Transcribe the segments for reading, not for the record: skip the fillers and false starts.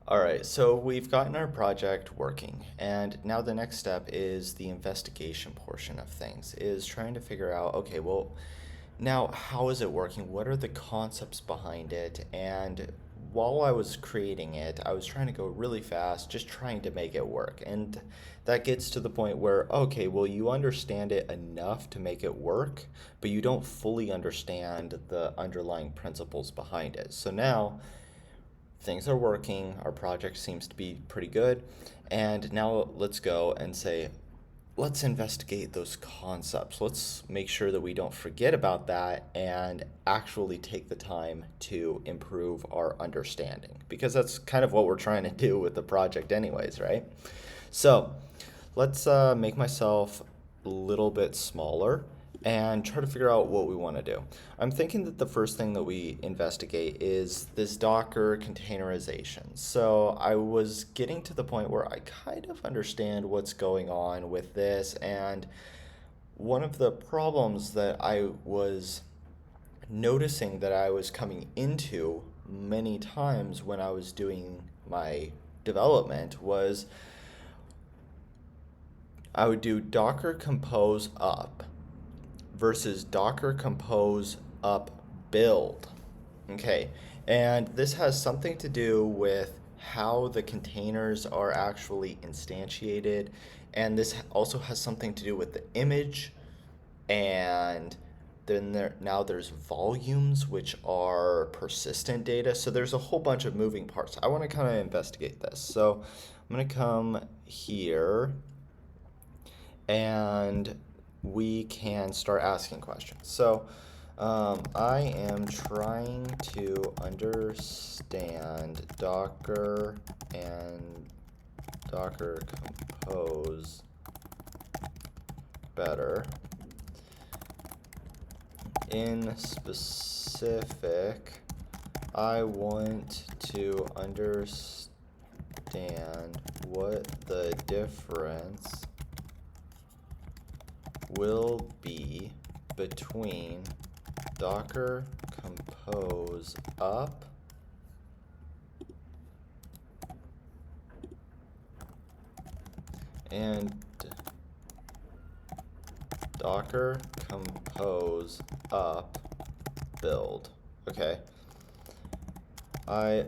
All right, so we've gotten our project working, and now the next step is the investigation portion of things, is trying to figure out, okay, well, now how is it working? What are the concepts behind it? And while I was creating it, I was trying to go really fast, just trying to make it work. And that gets to the point where, okay, well, you understand it enough to make it work, but you don't fully understand the underlying principles behind it. So now things are working, our project seems to be pretty good, and now let's go and say, let's investigate those concepts. Let's make sure that we don't forget about that and actually take the time to improve our understanding, because that's kind of what we're trying to do with the project, anyways, right? So let's make myself a little bit smaller and try to figure out what we want to do. I'm thinking that the first thing that we investigate is this Docker containerization. So I was getting to the point where I kind of understand what's going on with this, and one of the problems that I was noticing that I was coming into many times when I was doing my development was I would do Docker compose up versus Docker compose up build. Okay, and this has something to do with how the containers are actually instantiated, and this also has something to do with the image, and then now there's volumes which are persistent data. So there's a whole bunch of moving parts. I want to kind of investigate this. So I'm going to come here and we can start asking questions. So I am trying to understand Docker and Docker Compose better. In specific, I want to understand what the difference will be between Docker Compose up and Docker Compose up build. Okay. I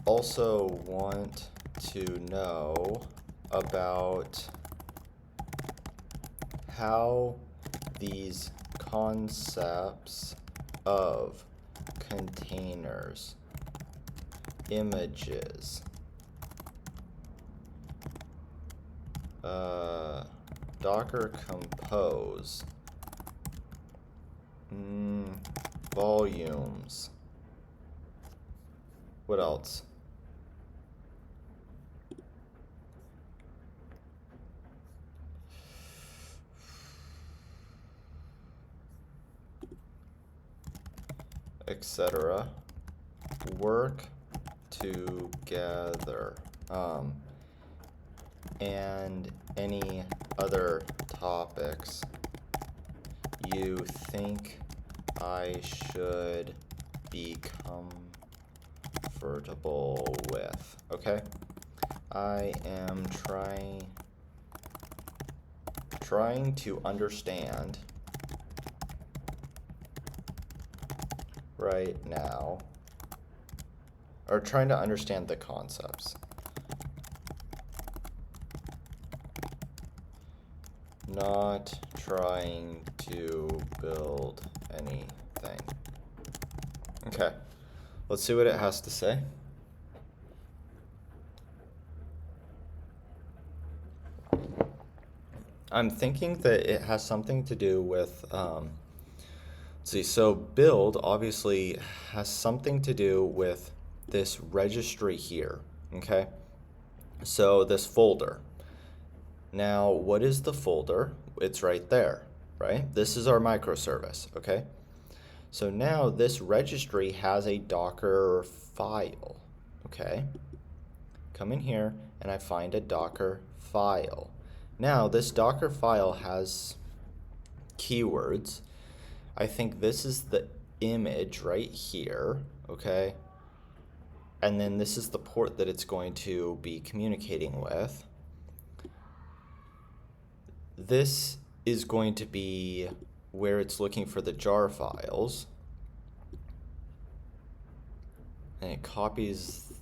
also want to know about how these concepts of containers, images, Docker Compose, volumes, what else? Etc. work together, and any other topics you think I should be comfortable with. Okay, I am trying to understand right now, or trying to understand the concepts, not trying to build anything. Okay, let's see what it has to say. I'm thinking that it has something to do with, let's see, so build obviously has something to do with this registry here, okay? So this folder. Now, what is the folder? It's right there, right? This is our microservice, okay? So now this registry has a Docker file, okay? Come in here and I find a Docker file. Now this Docker file has keywords. I think this is the image right here, okay? and then this is the port that it's going to be communicating with. This is going to be where it's looking for the jar files. And it copies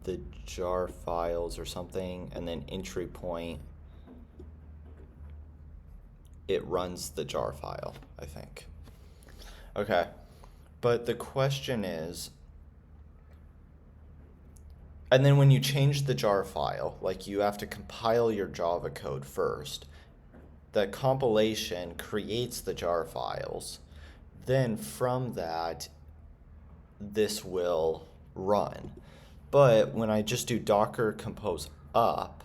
the jar files or something, and then entry point, it runs the jar file, I think. Okay, but the question is, and then when you change the jar file, like you have to compile your Java code first. The compilation creates the jar files. Then from that, this will run. But when I just do docker compose up,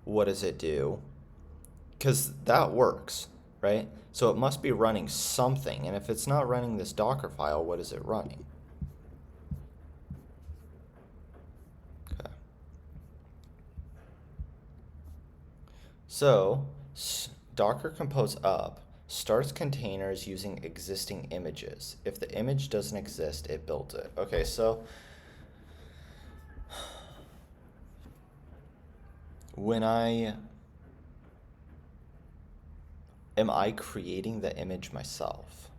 what does it do? Because that works, right? So it must be running something. And if it's not running this Docker file, what is it running? Okay. So docker compose up starts containers using existing images. If the image doesn't exist, it builds it. Okay, so am I creating the image myself?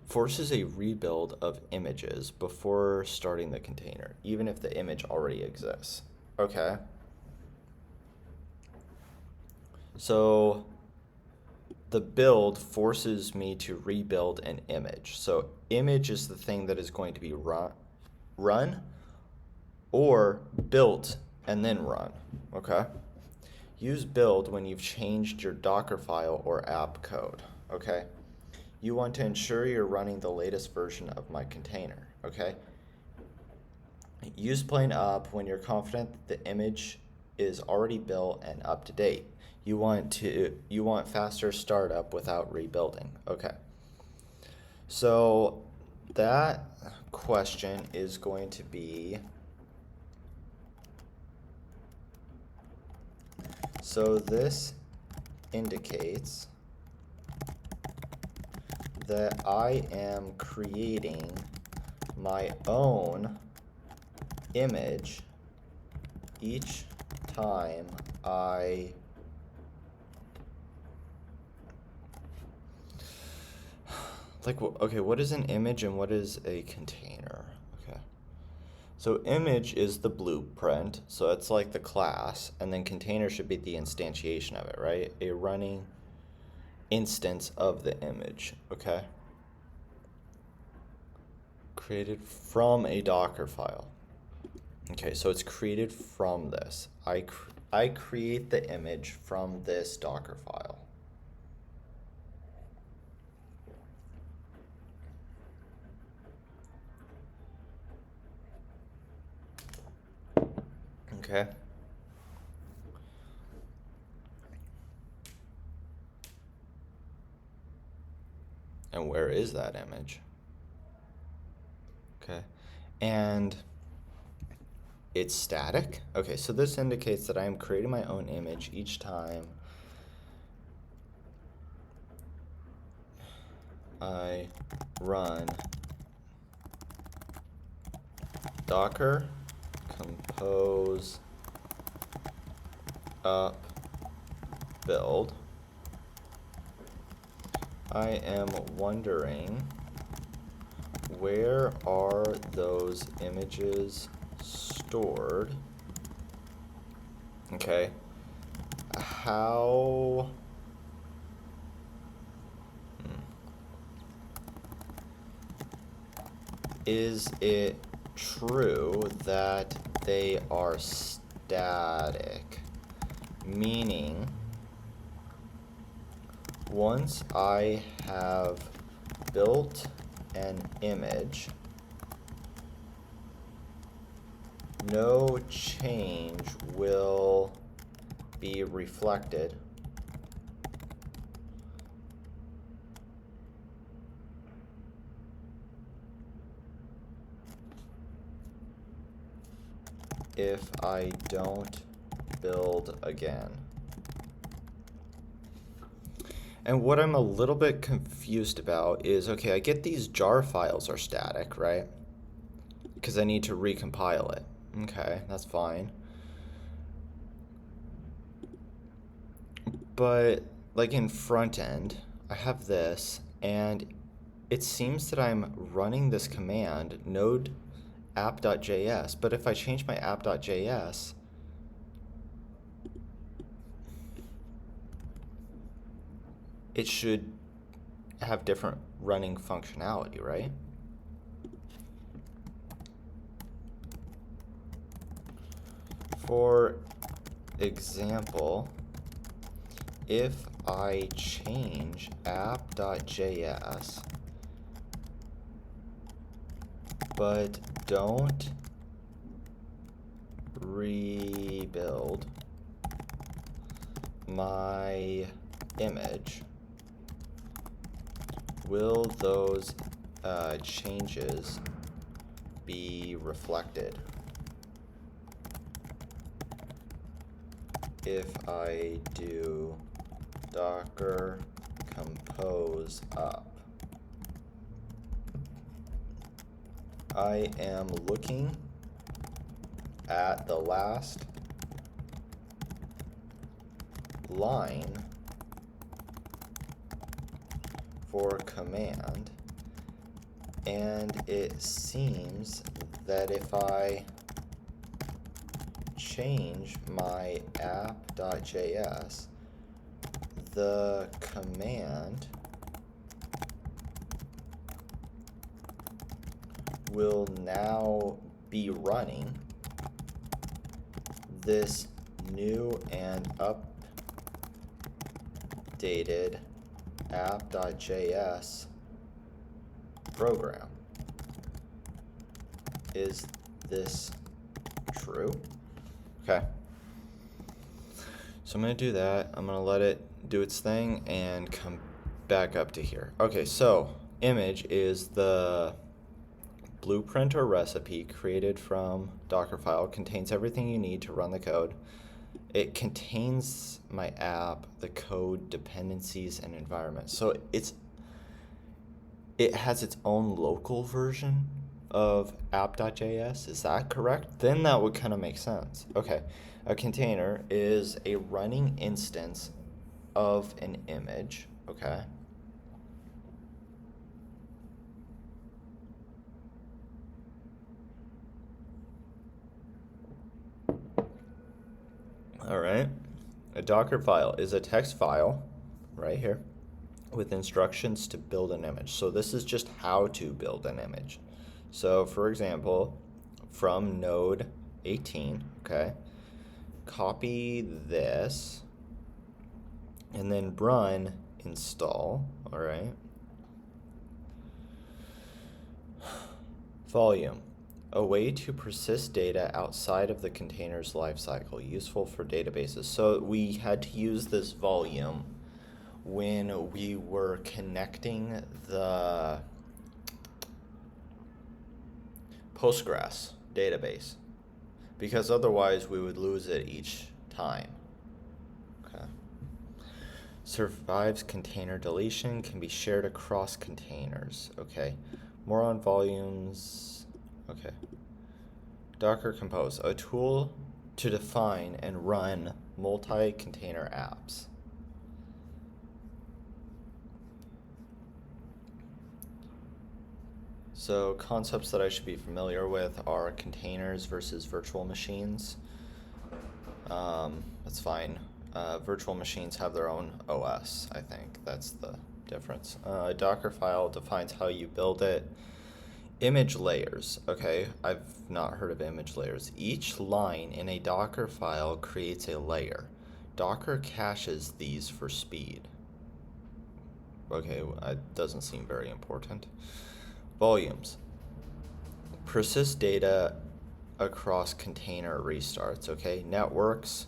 Forces a rebuild of images before starting the container, even if the image already exists. Okay. So the build forces me to rebuild an image. So image is the thing that is going to be run or built and then run, okay? Use build when you've changed your Docker file or app code, okay? You want to ensure you're running the latest version of my container, okay? Use plain up when you're confident that the image is already built and up to date. You want faster startup without rebuilding, okay? So that question is going to be, so this indicates that I am creating my own image each time I okay, what is an image and what is a container? Okay. So image is the blueprint, so it's like the class, and then container should be the instantiation of it, right? A running instance of the image, okay? Created from a Docker file. Okay, so it's created from this. I create the image from this Docker file. Okay. And where is that image? Okay. And it's static. Okay, so this indicates that I am creating my own image each time I run docker compose up build. I am wondering, where are those images stored? Okay. How is it true that they are static? Meaning, once I have built an image, no change will be reflected if I don't build again. And what I'm a little bit confused about is, okay, I get these jar files are static, right? Because I need to recompile it. Okay, that's fine. But like in front end, I have this, and it seems that I'm running this command node app.js, but if I change my app.js, it should have different running functionality, right? For example, if I change app.js but don't rebuild my image, will those changes be reflected if I do docker compose up? I am looking at the last line for command, and it seems that if I change my app.js, the command will now be running this new and updated app.js program. Is this true? Okay. So I'm going to do that. I'm going to let it do its thing and come back up to here. Okay, so image is the blueprint or recipe created from Dockerfile, contains everything you need to run the code. It contains my app, the code, dependencies, and environment. So it has its own local version of app.js. Is that correct? Then that would kind of make sense. Okay, a container is a running instance of an image. Okay. All right. A Docker file is a text file right here with instructions to build an image. So this is just how to build an image. So for example, from node 18, okay, copy this and then run install, all right. Volume, a way to persist data outside of the container's lifecycle, useful for databases. So we had to use this volume when we were connecting the Postgres database, because otherwise we would lose it each time. Okay. Survives container deletion, can be shared across containers. Okay. More on volumes. Okay. Docker Compose, a tool to define and run multi-container apps. So concepts that I should be familiar with are containers versus virtual machines. That's fine. Virtual machines have their own OS, I think. That's the difference. Dockerfile defines how you build it. Image layers. Okay, I've not heard of image layers. Each line in a Docker file creates a layer. Docker caches these for speed. Okay, it doesn't seem very important. Volumes. Persist data across container restarts, okay? Networks.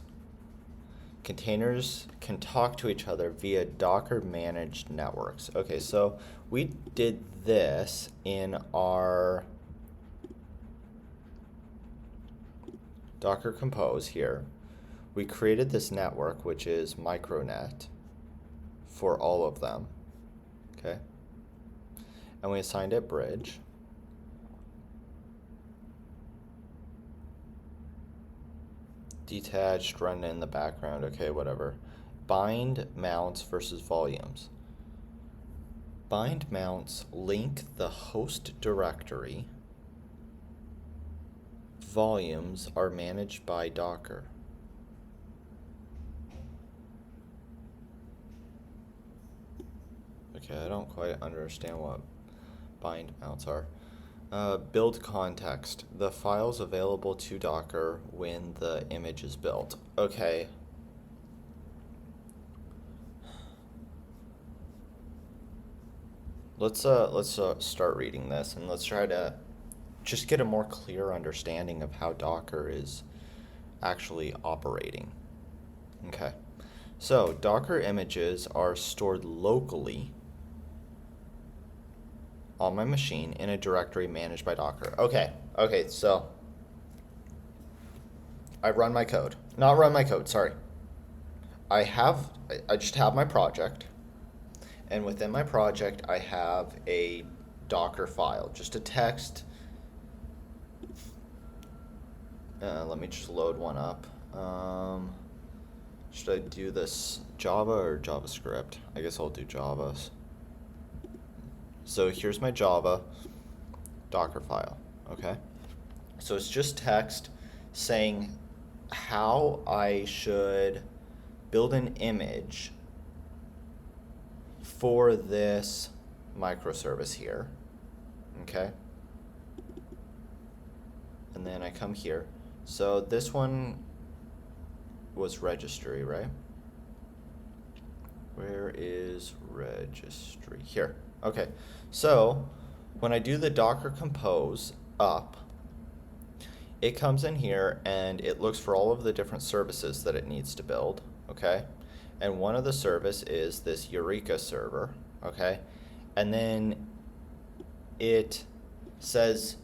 Containers can talk to each other via Docker managed networks. Okay, so we did this in our Docker Compose here. We created this network, which is Micronet, for all of them, okay? And we assigned it bridge. Detached, run in the background, okay, whatever. Bind mounts versus volumes. Bind mounts link the host directory. Volumes are managed by Docker. Okay, I don't quite understand what bind mounts are. Build context. The files available to Docker when the image is built. Okay. Let's start reading this, and let's try to just get a more clear understanding of how Docker is actually operating. Okay. So, Docker images are stored locally on my machine in a directory managed by Docker. Okay, so I run my code. Not run my code, sorry. I just have my project, and within my project I have a Docker file, just a text. Let me just load one up. Should I do this Java or JavaScript? I guess I'll do Java. So here's my Java Docker file, okay? So it's just text saying how I should build an image for this microservice here, okay? And then I come here. So this one was registry, right? Where is registry? Here. Okay. So when I do the Docker compose up, it comes in here and it looks for all of the different services that it needs to build, okay? And one of the service is this Eureka server, okay? And then it says,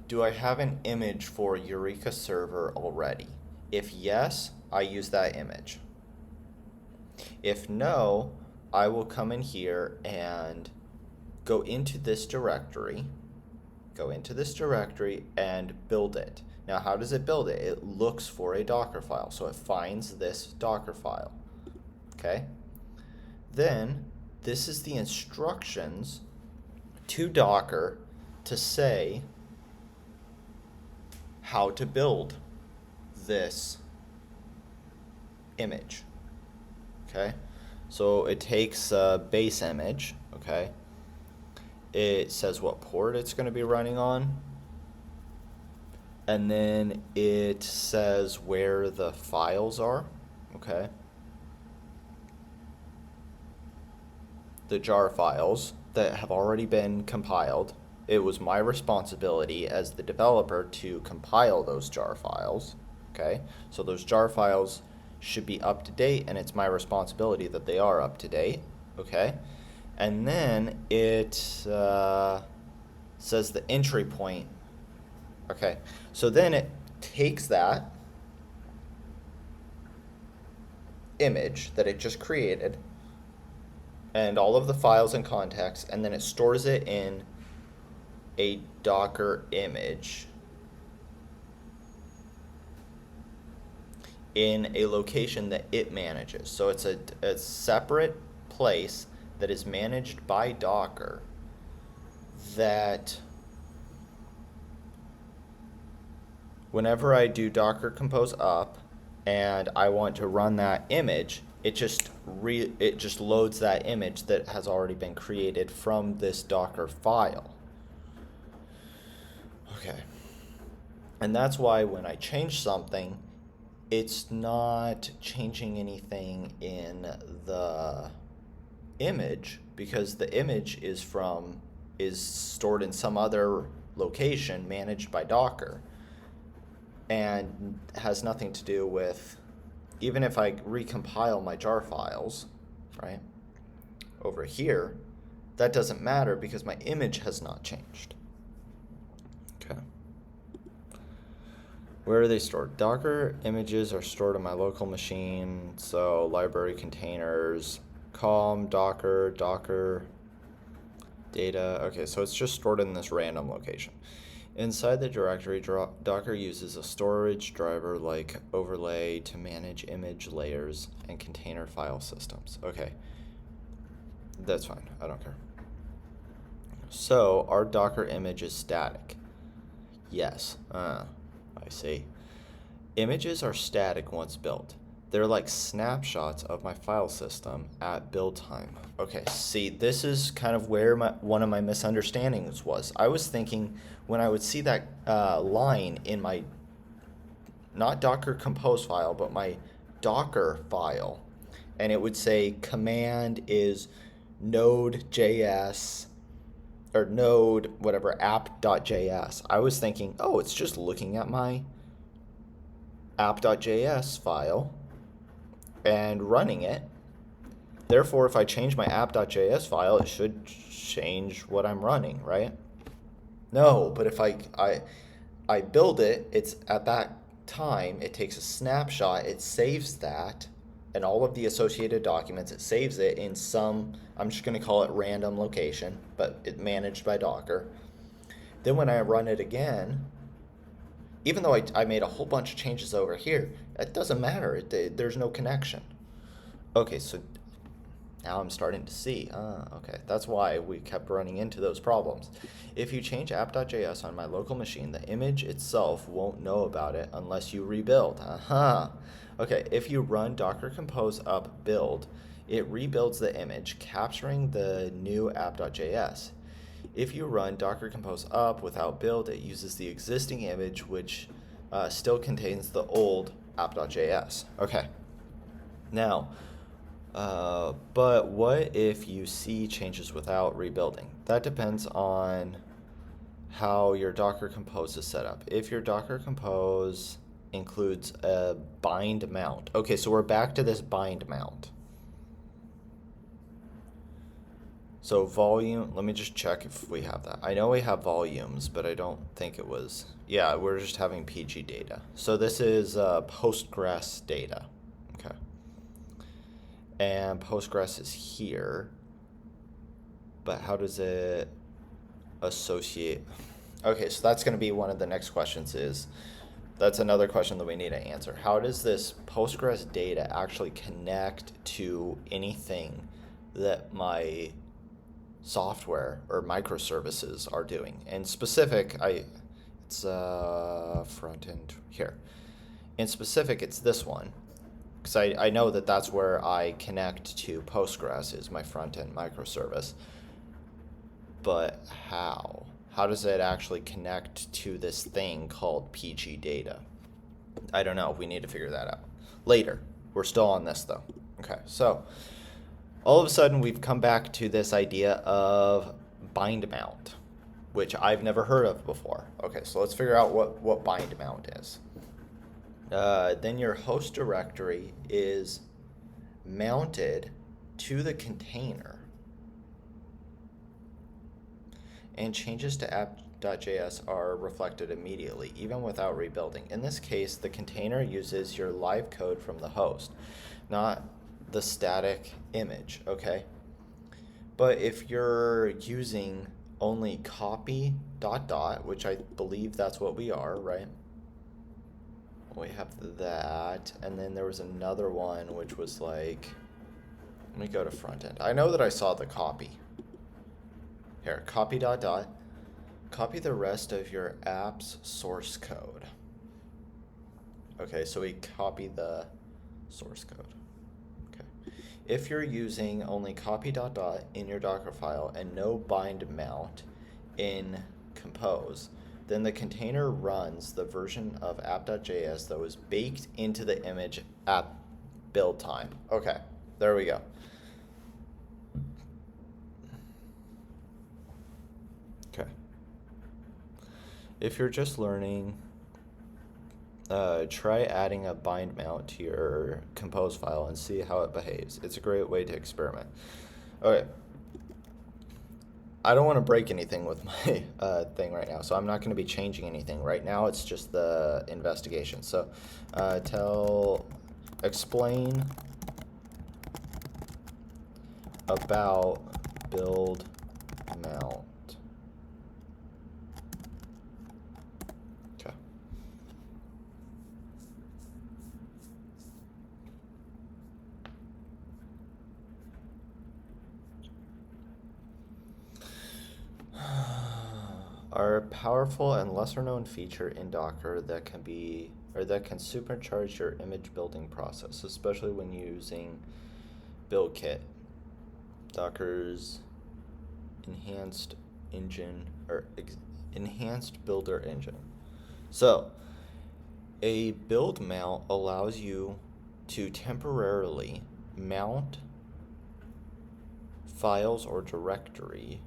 do I have an image for Eureka server already? If yes, I use that image. If no, I will come in here and go into this directory and build it. Now, how does it build it? It looks for a Docker file, so it finds this Docker file, okay? Then, this is the instructions to Docker to say how to build this image, okay? So it takes a base image, okay? It says what port it's going to be running on, and then it says where the files are, okay? The jar files that have already been compiled. It was my responsibility as the developer to compile those jar files, okay? So those jar files should be up to date, and it's my responsibility that they are up to date, okay? And then it says the entry point, okay? So then it takes that image that it just created and all of the files and contexts, and then it stores it in a Docker image in a location that it manages. So it's a separate place that is managed by Docker that whenever I do Docker compose up and I want to run that image, it just loads that image that has already been created from this Docker file. Okay. And that's why when I change something, it's not changing anything in the image, because the image is stored in some other location managed by Docker and has nothing to do with, even if I recompile my jar files, right, over here, that doesn't matter because my image has not changed. Okay. Where are they stored? Docker images are stored on my local machine, so library containers, com docker data. Okay, so it's just stored in this random location. Inside the directory, Docker uses a storage driver like overlay to manage image layers and container file systems. Okay, that's fine. I don't care. So our Docker image is static. Yes. I see. Images are static once built. They're like snapshots of my file system at build time. Okay, see, this is kind of where one of my misunderstandings was. I was thinking when I would see that line in my, not Docker Compose file, but my Docker file, and it would say command is node.js or node whatever app.js. I was thinking, oh, it's just looking at my app.js file and running it. Therefore, if I change my app.js file, it should change what I'm running, right? No, but if I build it, it's at that time, it takes a snapshot, it saves that, and all of the associated documents, it saves it in some, I'm just going to call it random location, but it's managed by Docker. Then when I run it again, even though I made a whole bunch of changes over here, it doesn't matter. There's no connection. Okay, so now I'm starting to see. Okay, that's why we kept running into those problems. If you change app.js on my local machine, the image itself won't know about it unless you rebuild. Okay, if you run Docker Compose up build, it rebuilds the image, capturing the new app.js. If you run Docker Compose up without build, it uses the existing image, which still contains the old app.js. Okay. Now, but what if you see changes without rebuilding? That depends on how your Docker Compose is set up. If your Docker Compose includes a bind mount. Okay, so we're back to this bind mount. So volume, let me just check if we have that. I know we have volumes, but I don't think it was, yeah, we're just having PG data. So this is Postgres data, okay. And Postgres is here, but how does it associate? Okay, so that's gonna be one of the next questions that's another question that we need to answer. How does this Postgres data actually connect to anything that my software or microservices are doing? In specific, it's front end here. In specific, it's this one, because I know that that's where I connect to Postgres is my front end microservice. But how? How does it actually connect to this thing called PG data? I don't know. We need to figure that out later. We're still on this though. Okay, so all of a sudden we've come back to this idea of bind mount, which I've never heard of before. Okay, so let's figure out what bind mount is. Then your host directory is mounted to the container, and changes to app.js are reflected immediately, even without rebuilding. In this case, the container uses your live code from the host, not the static image, okay? But if you're using only copy ... which I believe that's what we are, right? We have that, and then there was another one which was like, let me go to front end. I know that I saw the copy. Here, copy ... Copy the rest of your app's source code. Okay, so we copy the source code. Okay. If you're using only copy ... in your Docker file and no bind mount in Compose, then the container runs the version of app.js that was baked into the image at build time. Okay, there we go. Okay. If you're just learning, try adding a bind mount to your Compose file and see how it behaves. It's a great way to experiment. Okay. I don't want to break anything with my thing right now, so I'm not going to be changing anything right now. It's just the investigation. So explain about build mount. Okay. Are powerful and lesser known feature in Docker that can supercharge your image building process, especially when using BuildKit. Docker's enhanced engine or enhanced builder engine. So, a build mount allows you to temporarily mount files or directory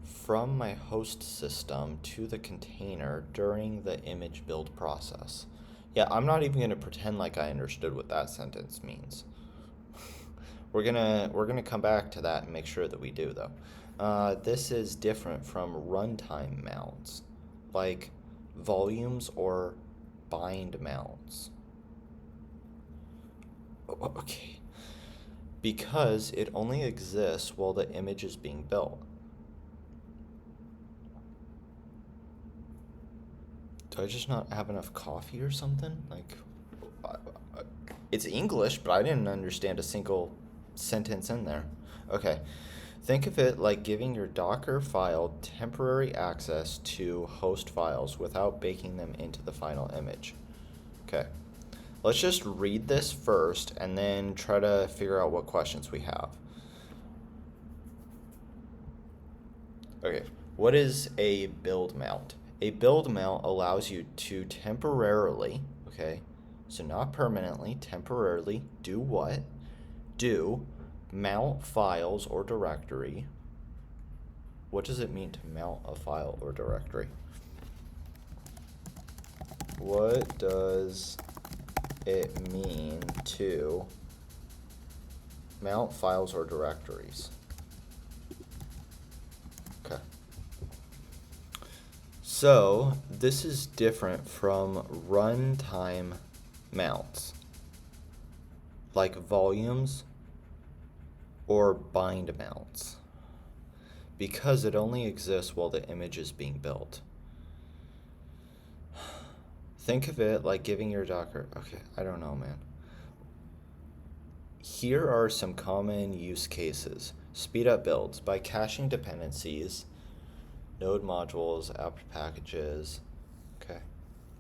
from my host system to the container during the image build process. Yeah, I'm not even going to pretend like I understood what that sentence means. We're gonna come back to that and make sure that we do though. This is different from runtime mounts, like volumes or bind mounts. Okay, because it only exists while the image is being built. Do I just not have enough coffee or something? Like, it's English, but I didn't understand a single sentence in there. Okay. Think of it like giving your Docker file temporary access to host files without baking them into the final image. Okay. Let's just read this first and then try to figure out what questions we have. Okay. What is a build mount? A build mount allows you to temporarily, okay, so not permanently, temporarily do what? Do mount files or directory. What does it mean to mount a file or directory? What does it mean to mount files or directories? Okay. So this is different from runtime mounts, like volumes or bind mounts, because it only exists while the image is being built. Think of it like giving your Docker, okay, I don't know, man. Here are some common use cases. Speed up builds by caching dependencies, node modules, apt packages, okay.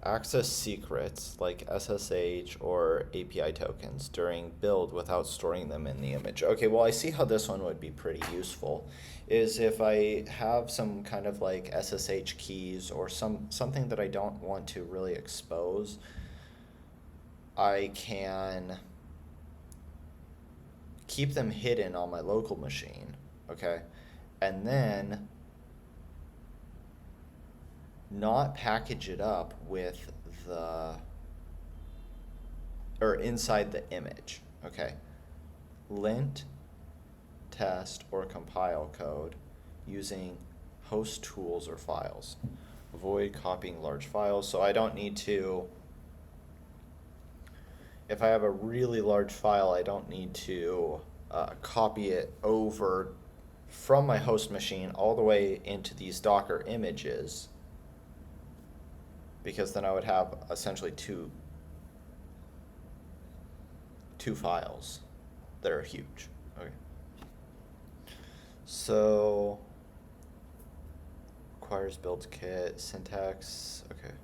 Access secrets like SSH or API tokens during build without storing them in the image. Okay, well, I see how this one would be pretty useful. Is if I have some kind of like SSH keys or something that I don't want to really expose, I can keep them hidden on my local machine, okay? And then not package it up with the, or inside the image, okay? Lint, test, or compile code using host tools or files. Avoid copying large files, so I don't need to, if I have a really large file, I don't need to copy it over from my host machine all the way into these Docker images, because then I would have essentially two files that are huge. Okay. So requires build kit, syntax, okay.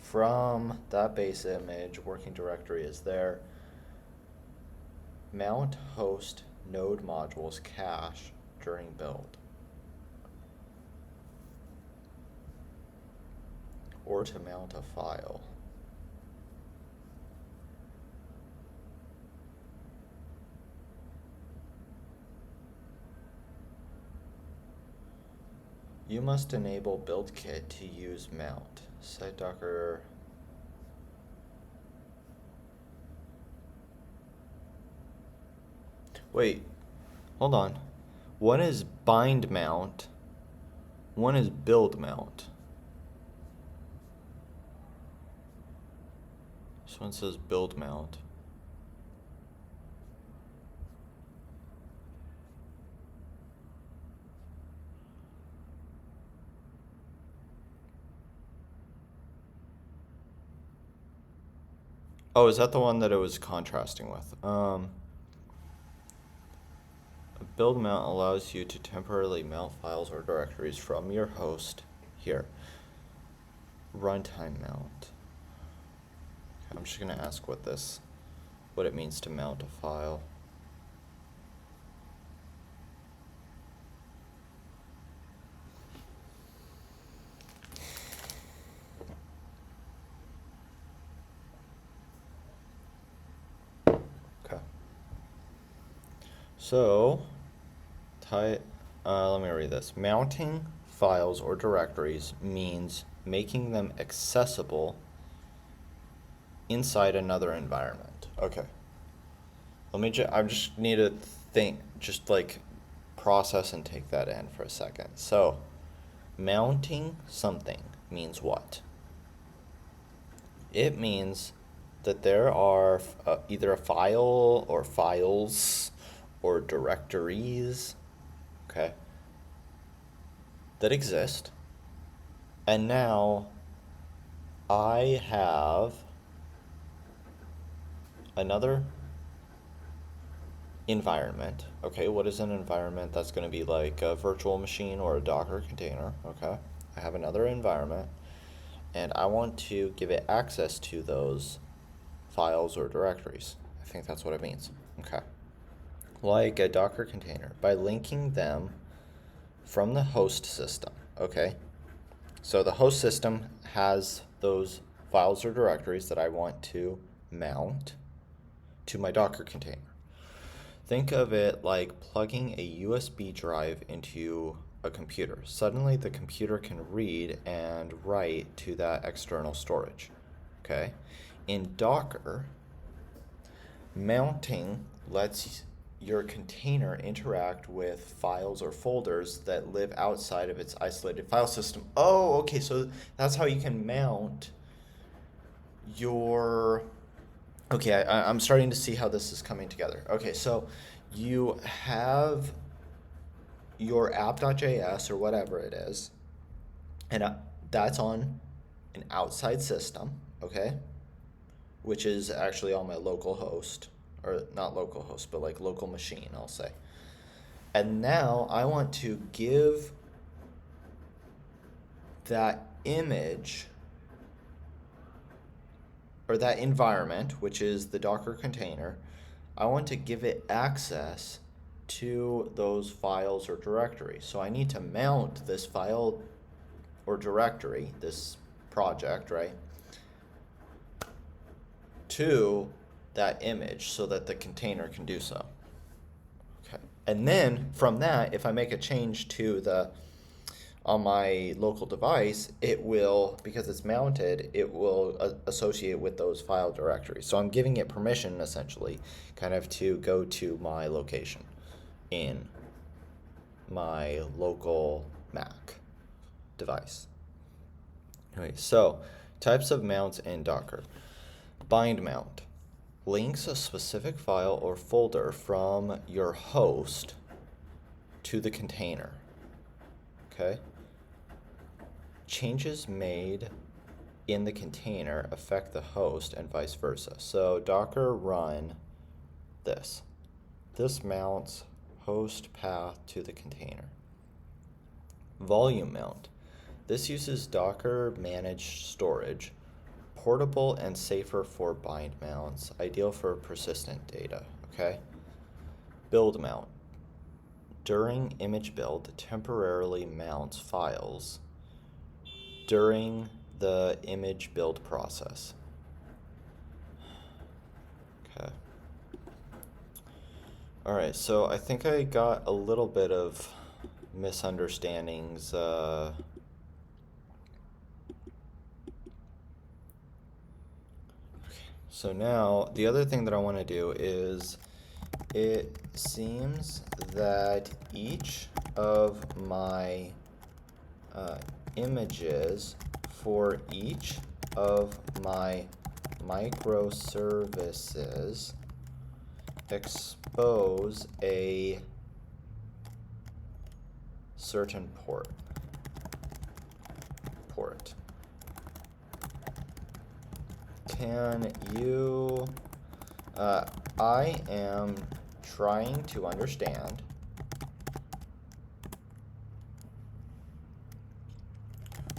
From that base image, working directory is there. Mount host node modules cache during build. Or to mount a file. You must enable BuildKit to use mount. Site Docker. Wait, hold on. One is bind mount. One is build mount. This one says build mount. Oh, is that the one that it was contrasting with? A build mount allows you to temporarily mount files or directories from your host here. Runtime mount. I'm just gonna ask what it means to mount a file. Okay. So, let me read this. Mounting files or directories means making them accessible inside another environment. Okay. I just need to think, just like process and take that in for a second. So, mounting something means what? It means that there are either a file or files or directories, okay, that exist. And now I have another environment. Okay, what is an environment? That's going to be like a virtual machine or a Docker container. Okay, I have another environment and I want to give it access to those files or directories. I think that's what it means. Okay, like a Docker container by linking them from the host system. Okay, so the host system has those files or directories that I want to mount to my Docker container. Think of it like plugging a USB drive into a computer. Suddenly the computer can read and write to that external storage. Okay? In Docker, mounting lets your container interact with files or folders that live outside of its isolated file system. Oh, okay, so that's how you can mount your... Okay, I'm starting to see how this is coming together. Okay, so you have your app.js or whatever it is, and that's on an outside system, okay, which is actually on my local host, or not local host, but like local machine, I'll say. And now I want to give that image or that environment, which is the Docker container, I want to give it access to those files or directories. So I need to mount this file or directory, this project, right, to that image so that the container can do so. Okay. And then from that, if I make a change to on my local device, it will, because it's mounted, it will associate with those file directories. So I'm giving it permission, essentially, kind of to go to my location in my local Mac device. Okay, so types of mounts in Docker. Bind mount links a specific file or folder from your host to the container. Okay? Changes made in the container affect the host and vice versa. So Docker run this. This mounts host path to the container. Volume mount. This uses Docker managed storage, portable and safer for bind mounts, ideal for persistent data. Okay? Build mount. During image build, temporarily mounts files during the image build process. Okay. All right, so I think I got a little bit of misunderstandings. So now the other thing that I want to do is, it seems that each of my images for each of my microservices expose a certain port. can you, I am trying to understand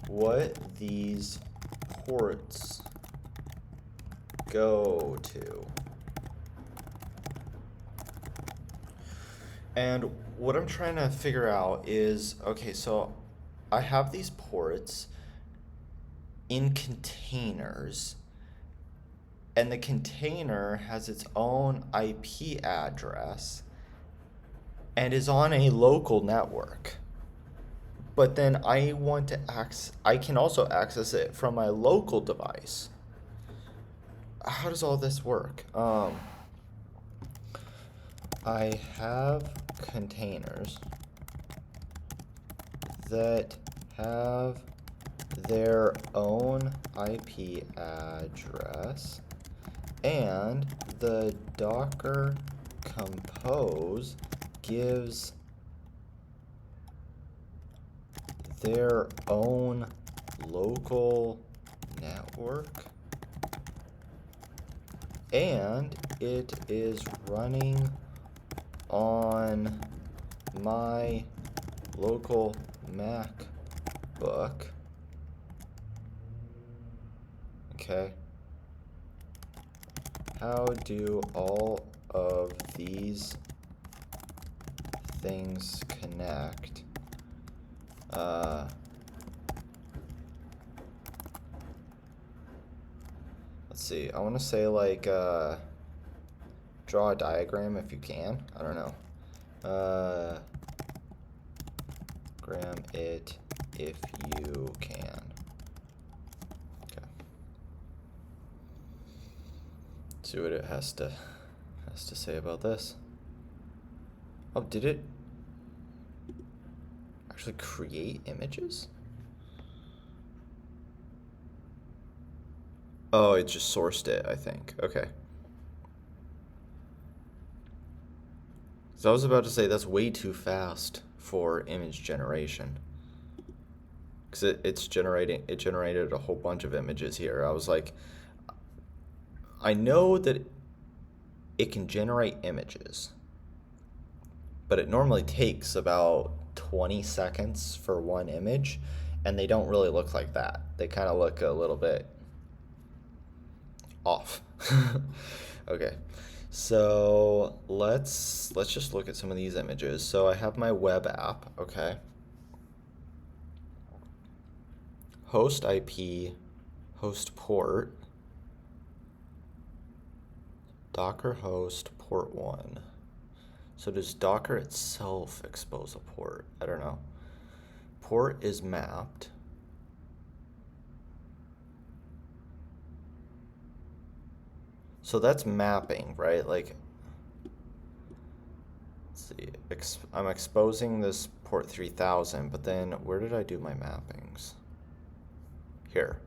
what these ports go to. And what I'm trying to figure out is, okay, so I have these ports in containers, and the container has its own IP address and is on a local network. But then I want to I can also access it from my local device. How does all this work? I have containers that have their own IP address, and the Docker Compose gives their own local network, and it is running on my local MacBook. Okay. How do all of these things connect? Let's see. I want to say like draw a diagram if you can. I don't know. Gram it if you can. Okay. See what it has to say about this. Oh, did it actually create images? Oh, it just sourced it, I think. Okay. So I was about to say that's way too fast for image generation. Because it generated a whole bunch of images here. I was like, I know that it can generate images, but it normally takes about 20 seconds for one image, and they don't really look like that. They kind of look a little bit off. Okay, so let's just look at some of these images. So I have my web app, okay. Host IP, host port, Docker host port 1. So does Docker itself expose a port? I don't know. Port is mapped. So that's mapping, right? Like, let's see, I'm exposing this port 3000, but then where did I do my mappings? Here.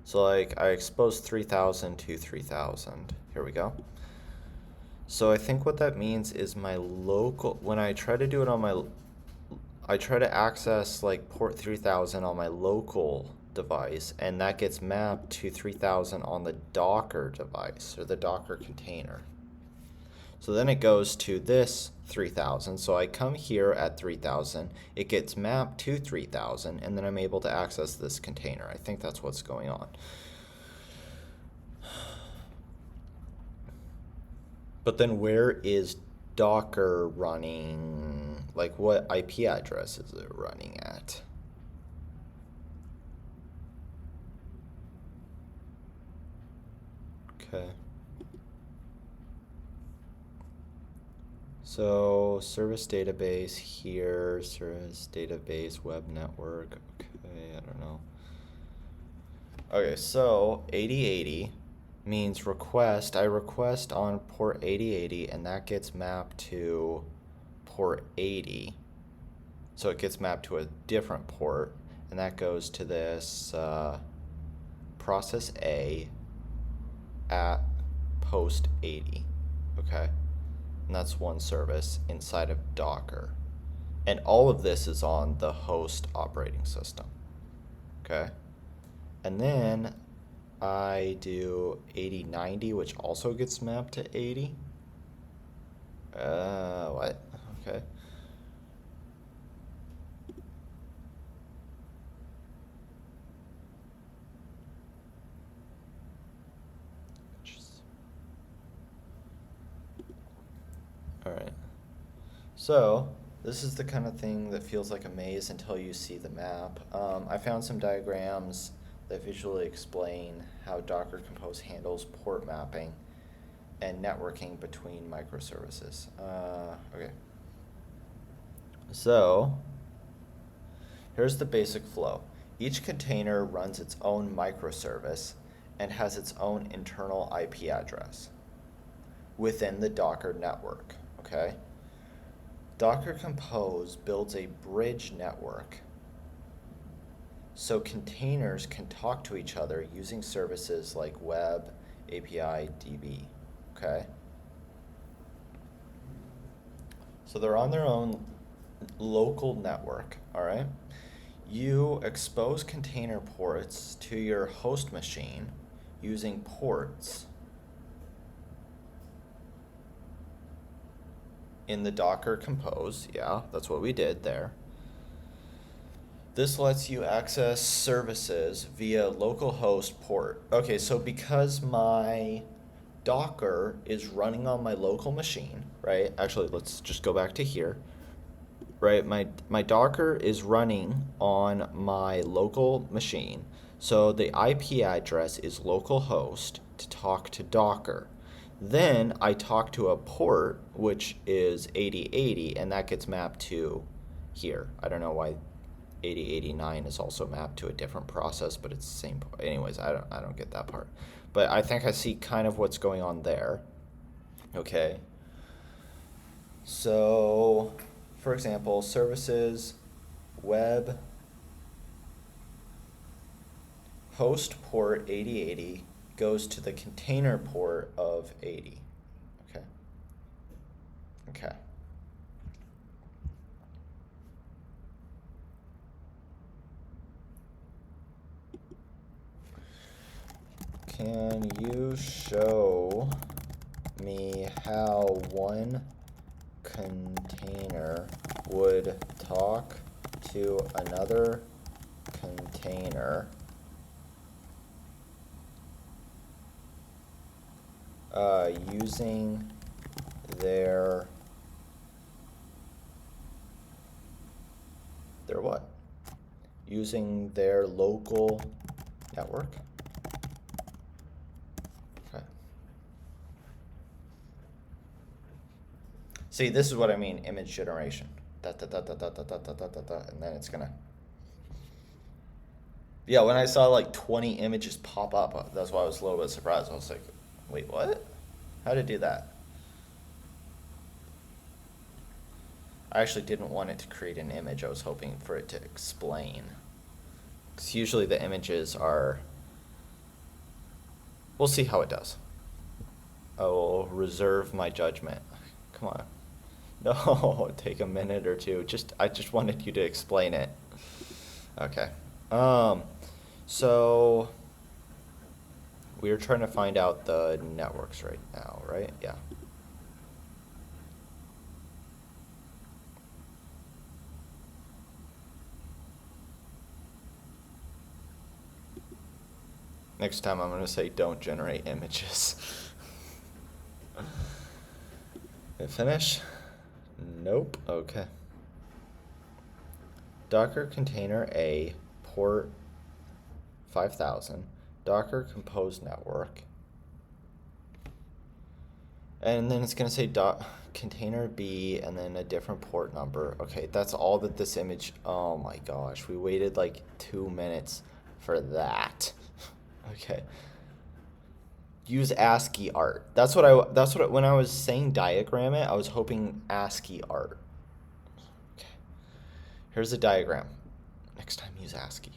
So like I exposed 3000 to 3000. Here we go. So I think what that means is my local, when I try to do it on my, I try to access like port 3000 on my local device, and that gets mapped to 3000 on the Docker device or the Docker container. So then it goes to this 3000. So I come here at 3000, it gets mapped to 3000, and then I'm able to access this container. I think that's what's going on. But then where is Docker running? Like, what IP address is it running at? Okay. So service database here, service database web network. Okay, I don't know. Okay, so 8080 means request. I request on port 8080, and that gets mapped to port 80. So it gets mapped to a different port, and that goes to this process A at post 80. Okay, and that's one service inside of Docker, and all of this is on the host operating system. Okay, and then I do 8090, which also gets mapped to 80. What? Okay. All right. So this is the kind of thing that feels like a maze until you see the map. I found some diagrams that visually explain how Docker Compose handles port mapping and networking between microservices. Okay. So here's the basic flow. Each container runs its own microservice and has its own internal IP address within the Docker network, okay? Docker Compose builds a bridge network so containers can talk to each other using services like Web API DB, okay? So they're on their own local network, all right? You expose container ports to your host machine using ports in the Docker Compose. Yeah, that's what we did there. This lets you access services via localhost port. Okay, so because my Docker is running on my local machine, right? Actually, let's just go back to here. Right, my Docker is running on my local machine. So the IP address is localhost to talk to Docker. Then I talk to a port, which is 8080, and that gets mapped to here. I don't know why 8089 is also mapped to a different process, but it's the same. Anyways, I don't get that part. But I think I see kind of what's going on there. Okay. So, for example, services, web, host port 8080 goes to the container port of 80. Okay. Okay. Can you show me how one container would talk to another container using their what? Using their local network? Okay. See, this is what I mean, image generation. Da, da, da, da, da, da, da, da, da, da, da, and then it's gonna. Yeah, when I saw like 20 images pop up, that's why I was a little bit surprised. I was like, wait, what? How did it do that? I actually didn't want it to create an image. I was hoping for it to explain. Because usually the images are. We'll see how it does. I will reserve my judgment. Come on. No, take a minute or two. I just wanted you to explain it. Okay. So we're trying to find out the networks right now, right? Yeah. Next time I'm going to say don't generate images. Hit finish? Nope. Okay. Docker container A, port 5000, Docker Compose network. And then it's going to say container B and then a different port number. Okay, that's all that this image. Oh my gosh, we waited like 2 minutes for that. Okay. Use ASCII art. When I was saying diagram it, I was hoping ASCII art. Okay. Here's a diagram. Next time use ASCII.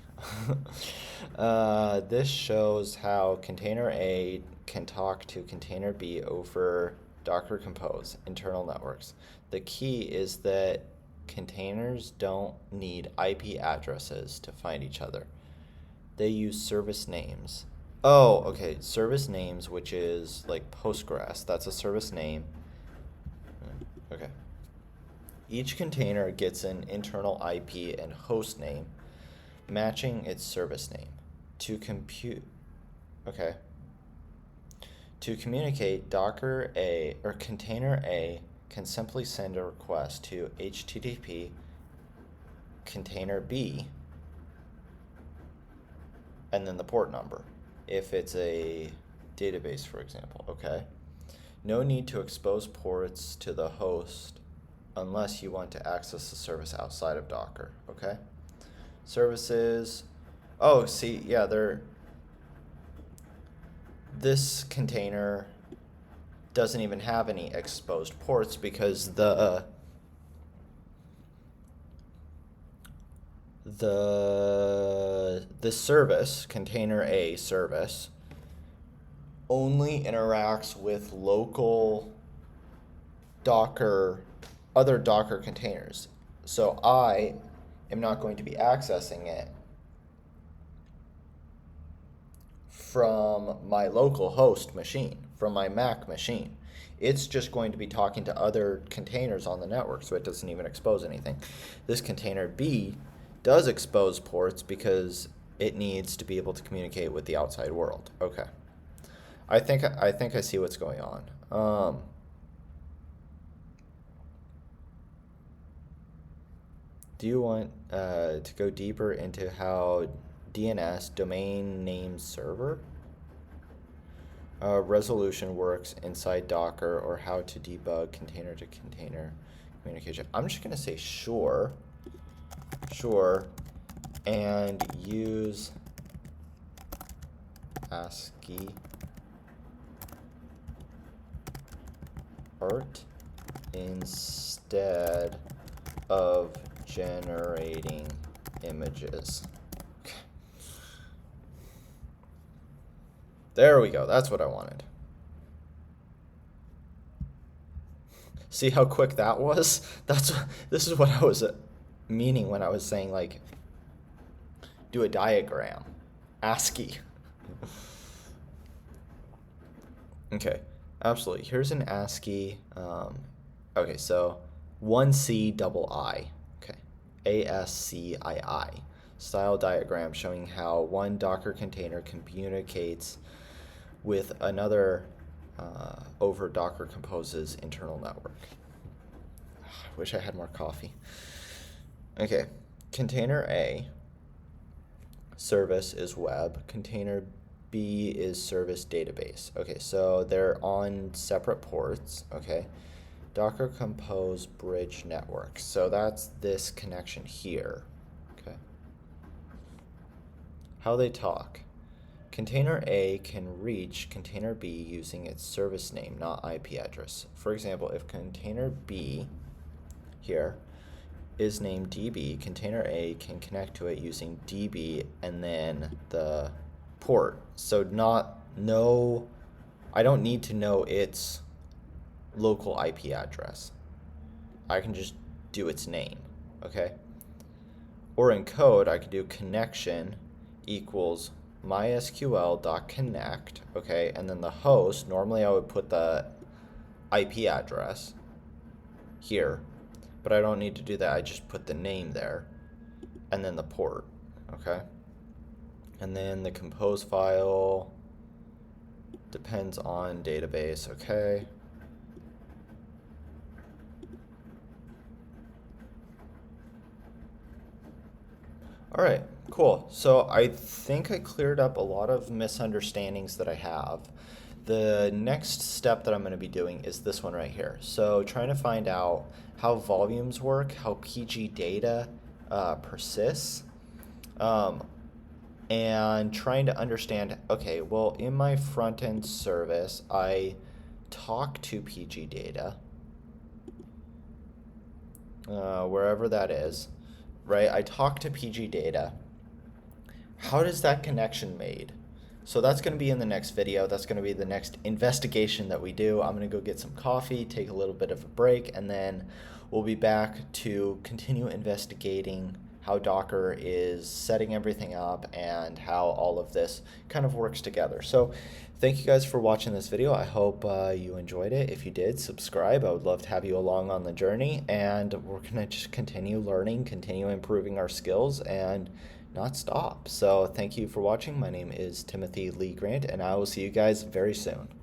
This shows how container A can talk to container B over Docker Compose internal networks. The key is that containers don't need IP addresses to find each other. They use service names. Oh, okay. Service names, which is like Postgres. That's a service name. Okay. Each container gets an internal IP and host name matching its service name. To compute, okay. To communicate, Docker A or container A can simply send a request to HTTP container B and then the port number if it's a database, for example, okay? No need to expose ports to the host unless you want to access the service outside of Docker, okay? Services, oh, see, yeah, this container doesn't even have any exposed ports because the service, container A service, only interacts with local Docker, other Docker containers. So I am not going to be accessing it from my local host machine, from my Mac machine. It's just going to be talking to other containers on the network, so it doesn't even expose anything. This container B does expose ports because it needs to be able to communicate with the outside world. Okay. I think I see what's going on. Do you want to go deeper into how DNS, domain name server, resolution works inside Docker, or how to debug container to container communication? I'm just going to say sure, and use ASCII art instead of generating images. There we go. That's what I wanted. See how quick that was? This is what I was meaning when I was saying, like, do a diagram. ASCII. Okay, absolutely. Here's an ASCII. Okay, so 1C double I. Okay, ASCII. Style diagram showing how one Docker container communicates with another over Docker Compose's internal network. I wish I had more coffee. Okay, container A, service is web. Container B is service database. Okay, so they're on separate ports, okay? Docker Compose Bridge Network. So that's this connection here, okay? How they talk. Container A can reach container B using its service name, not IP address. For example, if container B here is named DB, container A can connect to it using DB and then the port. So I don't need to know its local IP address. I can just do its name, okay? Or in code, I could do connection equals mysql.connect, okay? And then the host, normally I would put the IP address here, but I don't need to do that. I just put the name there and then the port, okay? And then the compose file depends on database, okay? All right, cool. So I think I cleared up a lot of misunderstandings that I have. The next step that I'm going to be doing is this one right here. So trying to find out how volumes work, how PG data persists, and trying to understand, okay, well, in my front-end service, I talk to PG data, wherever that is, right? I talk to PG data. How does that connection made? So that's going to be in the next video. That's going to be the next investigation that we do. I'm going to go get some coffee, take a little bit of a break, and then we'll be back to continue investigating how Docker is setting everything up and how all of this kind of works together. So thank you guys for watching this video. I hope you enjoyed it. If you did, subscribe. I would love to have you along on the journey, and we're going to just continue learning, continue improving our skills, and not stop. So thank you for watching. My name is Timothy Lee Grant, and I will see you guys very soon.